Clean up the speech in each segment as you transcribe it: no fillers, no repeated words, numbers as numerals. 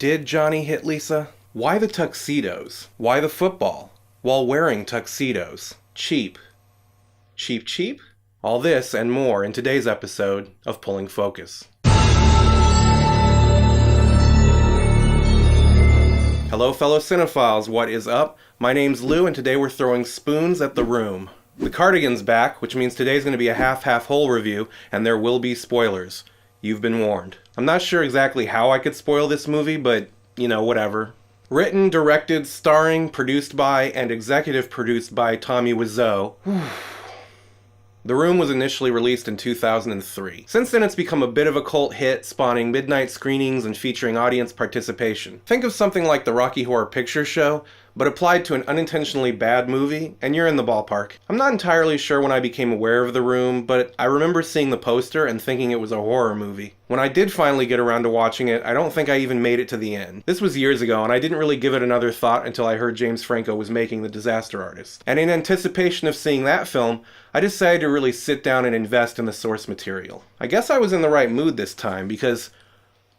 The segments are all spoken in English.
Did Johnny hit Lisa? Why the tuxedos? Why the football? While wearing tuxedos. Cheap. Cheap, cheap? All this and more in today's episode of Pulling Focus. Hello fellow cinephiles, what is up? My name's Lou and today we're throwing spoons at the room. The cardigan's back, which means today's going to be a half-whole review, and there will be spoilers. You've been warned. I'm not sure exactly how I could spoil this movie, but, whatever. Written, directed, starring, produced by, and executive produced by Tommy Wiseau. The Room was initially released in 2003. Since then it's become a bit of a cult hit, spawning midnight screenings and featuring audience participation. Think of something like the Rocky Horror Picture Show, but applied to an unintentionally bad movie, and you're in the ballpark. I'm not entirely sure when I became aware of The Room, but I remember seeing the poster and thinking it was a horror movie. When I did finally get around to watching it, I don't think I even made it to the end. This was years ago, and I didn't really give it another thought until I heard James Franco was making The Disaster Artist. And in anticipation of seeing that film, I decided to really sit down and invest in the source material. I guess I was in the right mood this time, because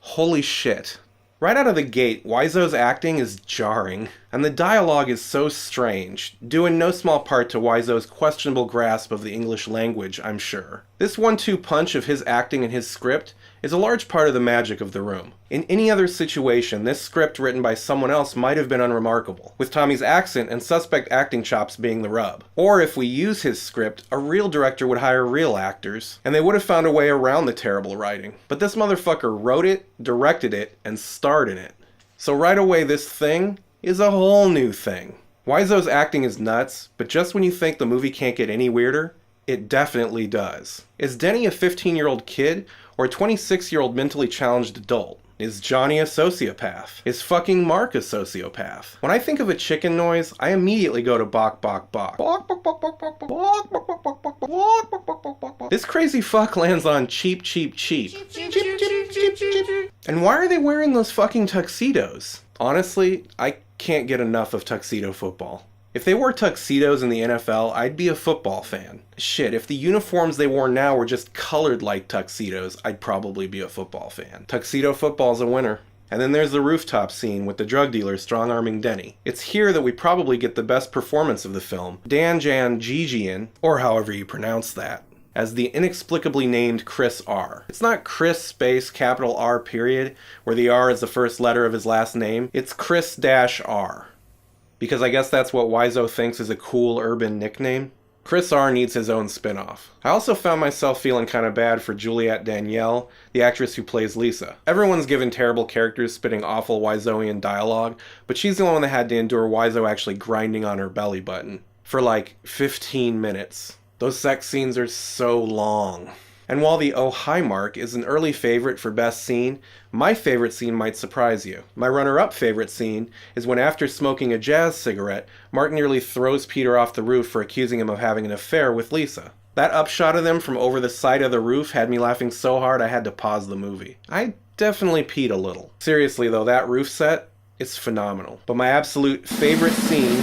holy shit. Right out of the gate, Wiseau's acting is jarring, and the dialogue is so strange, due in no small part to Wiseau's questionable grasp of the English language, I'm sure. This 1-2 punch of his acting and his script is a large part of the magic of The Room. In any other situation, this script written by someone else might have been unremarkable, with Tommy's accent and suspect acting chops being the rub. Or if we use his script, a real director would hire real actors, and they would have found a way around the terrible writing. But this motherfucker wrote it, directed it, and starred in it. So right away this thing is a whole new thing. Wiseau's acting is nuts, but just when you think the movie can't get any weirder, it definitely does. Is Denny a 15-year-old kid or a 26-year-old mentally challenged adult? Is Johnny a sociopath? Is fucking Mark a sociopath? When I think of a chicken noise, I immediately go to bok bok bok. This crazy fuck lands on cheap, cheap, cheap. And why are they wearing those fucking tuxedos? Honestly, I can't get enough of tuxedo football. If they wore tuxedos in the NFL, I'd be a football fan. Shit, if the uniforms they wore now were just colored like tuxedos, I'd probably be a football fan. Tuxedo football's a winner. And then there's the rooftop scene with the drug dealer strong-arming Denny. It's here that we probably get the best performance of the film. Janjigian, or however you pronounce that, as the inexplicably named Chris R. It's not Chris space capital R period, where the R is the first letter of his last name. It's Chris-R. Because I guess that's what Wiseau thinks is a cool urban nickname. Chris R needs his own spin-off. I also found myself feeling kind of bad for Juliette Danielle, the actress who plays Lisa. Everyone's given terrible characters spitting awful Wiseauian dialogue, but she's the one that had to endure Wiseau actually grinding on her belly button for like 15 minutes. Those sex scenes are so long. And while the Oh Hi Mark is an early favorite for best scene, my favorite scene might surprise you. My runner-up favorite scene is when after smoking a jazz cigarette, Mark nearly throws Peter off the roof for accusing him of having an affair with Lisa. That upshot of them from over the side of the roof had me laughing so hard I had to pause the movie. I definitely peed a little. Seriously though, that roof set is phenomenal. But my absolute favorite scene,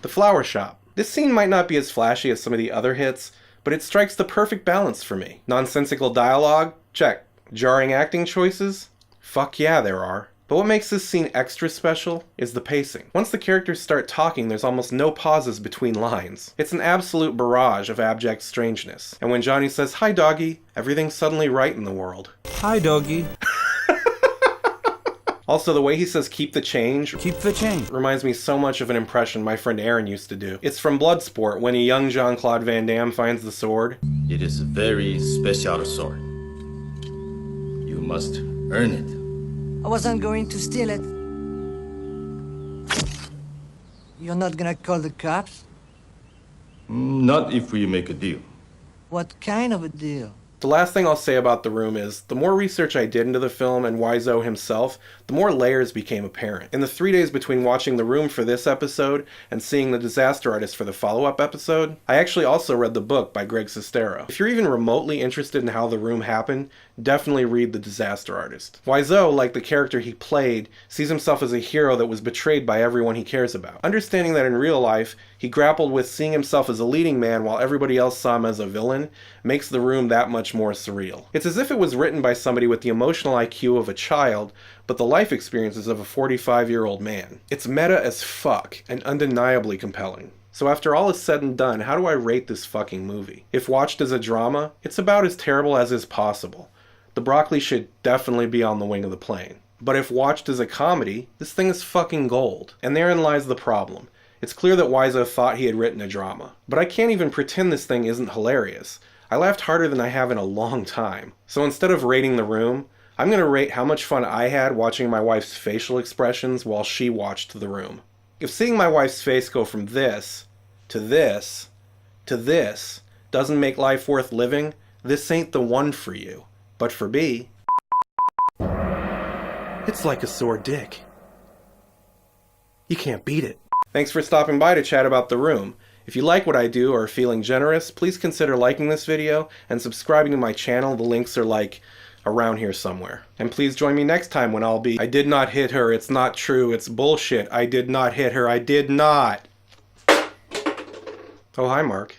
the flower shop. This scene might not be as flashy as some of the other hits, but it strikes the perfect balance for me. Nonsensical dialogue? Check. Jarring acting choices? Fuck yeah, there are. But what makes this scene extra special is the pacing. Once the characters start talking, there's almost no pauses between lines. It's an absolute barrage of abject strangeness. And when Johnny says, "Hi doggy," everything's suddenly right in the world. Hi doggy. Also, the way he says "keep the change" Keep the change reminds me so much of an impression my friend Aaron used to do. It's from Bloodsport, when a young Jean-Claude Van Damme finds the sword. It is a very special sword. You must earn it. I wasn't going to steal it. You're not gonna call the cops? Not if we make a deal. What kind of a deal? The last thing I'll say about The Room is, the more research I did into the film and Wiseau himself, the more layers became apparent. In the 3 days between watching The Room for this episode and seeing The Disaster Artist for the follow-up episode, I actually also read the book by Sestero. If you're even remotely interested in how The Room happened, definitely read The Disaster Artist. Wiseau, like the character he played, sees himself as a hero that was betrayed by everyone he cares about. Understanding that in real life, he grappled with seeing himself as a leading man while everybody else saw him as a villain, makes The Room that much more surreal. It's as if it was written by somebody with the emotional IQ of a child, but the life experiences of a 45-year-old man. It's meta as fuck, and undeniably compelling. So after all is said and done, how do I rate this fucking movie? If watched as a drama, it's about as terrible as is possible. The broccoli should definitely be on the wing of the plane. But if watched as a comedy, this thing is fucking gold. And therein lies the problem. It's clear that Wiseau thought he had written a drama. But I can't even pretend this thing isn't hilarious. I laughed harder than I have in a long time. So instead of rating The Room, I'm gonna rate how much fun I had watching my wife's facial expressions while she watched The Room. If seeing my wife's face go from this, to this, to this, doesn't make life worth living, this ain't the one for you. But for B, it's like a sore dick. You can't beat it. Thanks for stopping by to chat about The Room. If you like what I do or are feeling generous, please consider liking this video and subscribing to my channel. The links are like around here somewhere. And please join me next time when I'll be, I did not hit her, it's not true, it's bullshit, I did not hit her, I did not. Oh, hi, Mark.